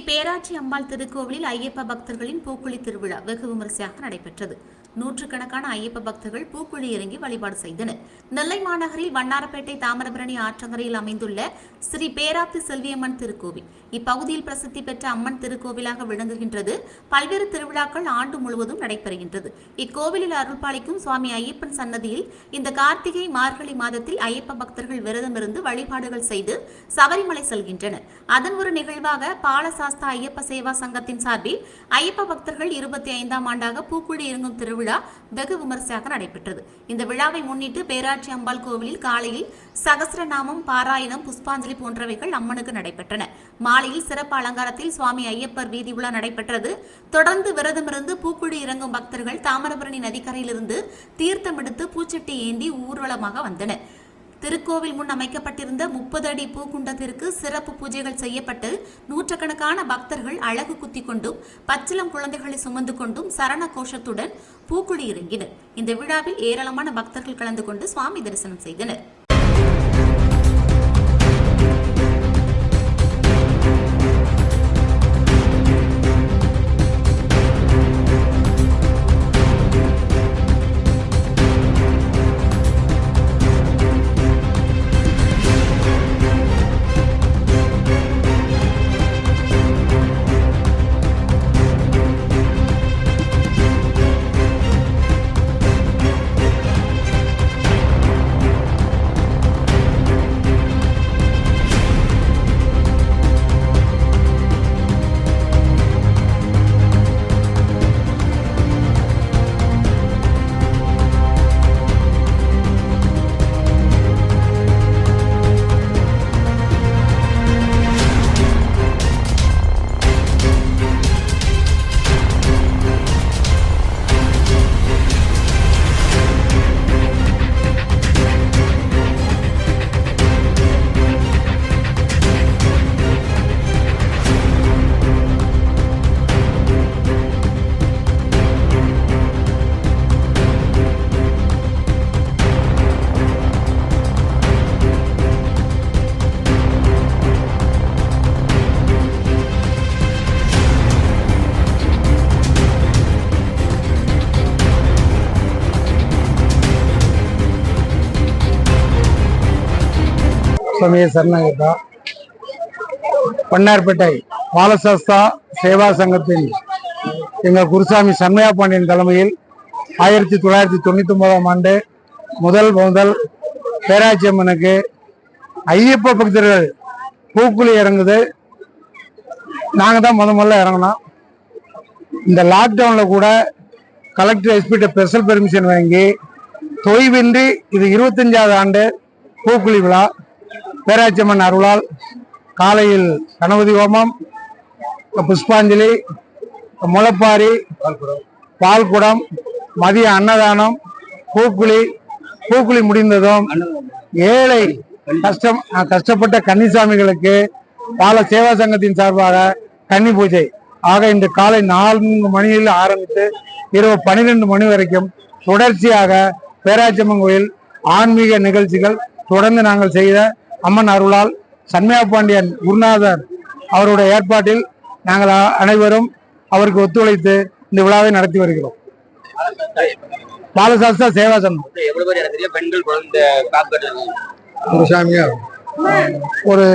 பேராச்சி அம்பாள் திருக்கோவிலில் ஐயப்ப பக்தர்களின் பூக்குழி திருவிழா வெகு விமரிசையாக நடைபெற்றது. நூற்றுக்கணக்கான ஐயப்ப பக்தர்கள் பூக்குழி இறங்கி வழிபாடு செய்தனர். நெல்லை மாநகரில் வண்ணாரப்பேட்டை தாமிரபரணி ஆற்றங்கரையில் அமைந்துள்ள ஸ்ரீ பேராத்தி செல்வியம்மன் திருக்கோவில் இப்பகுதியில் பிரசித்தி பெற்ற அம்மன் திருக்கோவிலாக விளங்குகின்றது. பல்வேறு திருவிழாக்கள் ஆண்டு முழுவதும் நடைபெறுகின்றது. இக்கோவிலில் அருள்பாலிக்கும் சுவாமி ஐயப்பன் சன்னதியில் இந்த கார்த்திகை மார்கழி மாதத்தில் ஐயப்ப பக்தர்கள் விரதமிருந்து வழிபாடுகள் செய்து சபரிமலை செல்கின்றனர். அதன் ஒரு நிகழ்வாக பாலசாஸ்தா ஐயப்ப சேவா சங்கத்தின் சார்பில் ஐயப்ப பக்தர்கள் 25ஆம் ஆண்டாக பூக்குழி இறங்கும் திருவிழா வெகு விமரிசையாக நடைபெற்றது. இந்த விழாவை முன்னிட்டு பேராட்சி அம்பாள் கோவிலில் காலையில் சகஸ்ரநாமம், பாராயணம், புஷ்பாஞ்சலி போன்றவைகள் அம்மனுக்கு நடைபெற்றன. மாலையில் சிறப்பு அலங்காரத்தில் சுவாமி ஐயப்பர் வீதி உலா நடைபெற்றது. தொடர்ந்து விரதமிருந்து பூக்குழி இறங்கும் பக்தர்கள் தாமிரபரணி நதிக்கரையிலிருந்து தீர்த்தம் எடுத்து பூச்சட்டி ஏந்தி ஊர்வலமாக வந்தனர். திருக்கோவில் முன் அமைக்கப்பட்டிருந்த 30 அடி பூக்குண்டத்திற்கு சிறப்பு பூஜைகள் செய்யப்பட்டு நூற்றுக்கணக்கான பக்தர்கள் அழகு குத்தி கொண்டும் பச்சிளம் குழந்தைகளை சுமந்து கொண்டும் சரண கோஷத்துடன் பூக்குழி இறங்கினர். இந்த விழாவில் ஏராளமான பக்தர்கள் கலந்து கொண்டு சுவாமி தரிசனம் செய்தனர். சரணாகதா வண்ணாரப்பேட்டை பாலசாஸ்தா சேவா சங்கத்தின் எங்கள் குருசாமி சண்மையா பாண்டியன் தலைமையில் 1999ஆம் ஆண்டு முதல் பேராச்சி அம்மனுக்கு ஐயப்ப பக்தர்கள் பூக்குழி இறங்குது. நாங்கள் தான் முதல்ல இறங்கினோம். இந்த லாக்டவுனில் கூட கலெக்டர் எஸ்பிட்ட ஸ்பெஷல் பெர்மிஷன் வாங்கி தொய்வின்றி இது 25வது ஆண்டு பூக்குழி விழா. பேராச்சி அம்மன் அருளால் காலையில் கணபதி ஹோமம், புஷ்பாஞ்சலி, முளைப்பாரி, பால்குடம், மதிய அன்னதானம், பூக்குழி முடிந்ததும் ஏழை கஷ்டப்பட்ட கன்னிசாமிகளுக்கு பால சேவா சங்கத்தின் சார்பாக கன்னி பூஜை. ஆக இன்று காலை 4 மணியில் ஆரம்பித்து இரவு 12 மணி வரைக்கும் தொடர்ச்சியாக பேராச்சி அம்மன் கோயில் ஆன்மீக நிகழ்ச்சிகள் தொடர்ந்து நாங்கள் செய்த அம்மன் அருளால் சண்மையா பாண்டியன் குருநாதர் அவருடைய ஏற்பாட்டில் நாங்கள் அனைவரும் அவருக்கு ஒத்துழைத்து இந்த விழாவை நடத்தி வருகிறோம். பாலசாஸ்தா சேவா சங்கம் ஒரு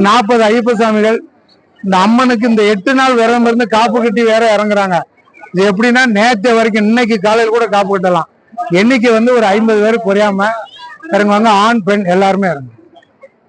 40 ஐயப்ப சாமிகள் இந்த அம்மனுக்கு இந்த 8 நாள் விரதம் இருந்து காப்பு கட்டி வேற இறங்குறாங்க. இது எப்படின்னா நேற்று வரைக்கும் இன்னைக்கு காலையில் கூட காப்பு கட்டலாம். எண்ணிக்கை ஒரு 50 பேர் குறையாம இறங்குவாங்க. ஆண் பெண் எல்லாருமே இறங்கு.